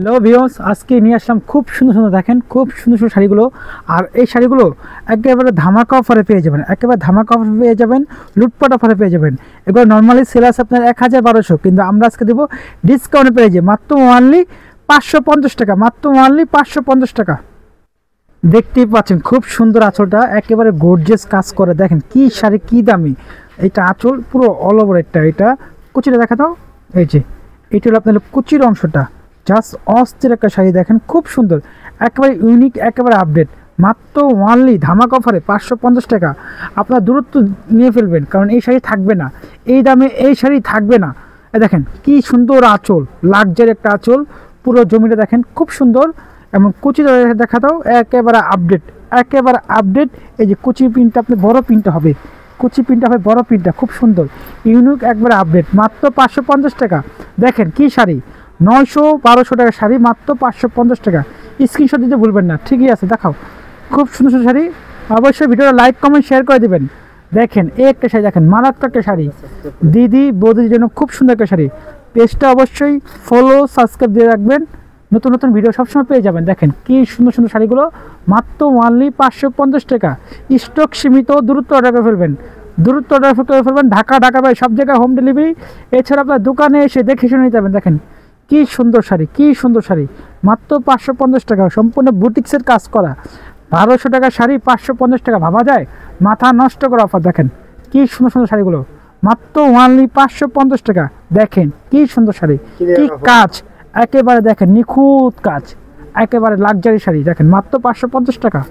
Hello viewers, আজকে নিয়ে আসলাম খুব সুন্দর সুন্দর, দেখেন খুব সুন্দর সুন্দর শাড়িগুলো। আর এই শাড়িগুলো একেবারে ধামাকা অফারে পেয়ে যাবেন, একেবারে ধামাকা অফারে পেয়ে যাবেন, লুটপাট অফারে পেয়ে যাবেন। এগুলো নর্মালি সেল আছে আপনার 1000-1200, কিন্তু আমরা আজকে দেবো ডিসকাউন্টে পেয়ে যাই মাত্র অনলি 550 টাকা, মাত্র অনলি 550 টাকা। দেখতেই পাচ্ছেন খুব সুন্দর আঁচলটা, একেবারে গর্জিয়াস কাজ করে। দেখেন কি শাড়ি, কি দামি এটা আঁচল, পুরো অল ওভার। এটা কুচিটা দেখা দাও, এই যে এটা হলো আপনার কুচির অংশটা, জাস্ট অস্থির একটা শাড়ি। দেখেন খুব সুন্দর, একেবারে ইউনিক, একেবারে আপডেট, মাত্র ওয়ানলি ধামাকা অফারে 550 টাকা। আপনার দূরত্ব নিয়ে ফেলবেন, কারণ এই শাড়ি থাকবে না, এই দামে এই শাড়ি থাকবে না। দেখেন কি সুন্দর আঁচল, লাক্সারি একটা আঁচল, পুরো জমিটা দেখেন খুব সুন্দর। এবং কুচি দেখা দাও, একেবারে আপডেট, একেবারে আপডেট। এই যে কুচি প্রিন্টটা আপনি বড় প্রিন্টটা হবে, কুচি প্রিন্টটা হবে বড় প্রিন্টটা, খুব সুন্দর ইউনিক, একবারে আপডেট, মাত্র 550 টাকা। দেখেন কি শাড়ি, 900-1200 টাকা শাড়ি, মাত্র 550 টাকা। স্ক্রিনশট দিতে ভুলবেন না। ঠিকই আছে, দেখাও খুব সুন্দর সুন্দর শাড়ি। অবশ্যই ভিডিওটা লাইক কমেন্ট শেয়ার করে দেবেন। দেখেন এই একটা শাড়ি, দেখেন মারাত্মক একটা শাড়ি, দিদি বৌদির জন্য খুব সুন্দর একটা শাড়ি। পেজটা অবশ্যই ফলো সাবস্ক্রাইব দিয়ে রাখবেন, নতুন নতুন ভিডিও সবসময় পেয়ে যাবেন। দেখেন কি সুন্দর সুন্দর শাড়িগুলো, মাত্র ওয়ানলি 550 টাকা। স্টক সীমিত, দূরত্ব অর্ডার করে ফেলবেন, দূরত্ব অর্ডার করে ফেলবেন। ঢাকা বাইরে সব জায়গায় হোম ডেলিভারি। এছাড়া আপনার দোকানে এসে দেখে শুনে নিতে যাবেন। দেখেন কি সুন্দর শাড়ি, কি সুন্দর শাড়ি, মাত্র 550 টাকা, সম্পূর্ণ বুটিক্সের কাজ করা। 1200 টাকা শাড়ি 550 টাকা, ভাবা যায়? মাথা নষ্ট করা অফার। দেখেন কি সুন্দর সুন্দর শাড়িগুলো, মাত্র ওয়ানলি 550 টাকা। দেখেন কি সুন্দর শাড়ি, কি কাজ, একেবারে দেখেন নিখুঁত কাজ, একেবারে লাক্সারি শাড়ি। দেখেন মাত্র 550 টাকা।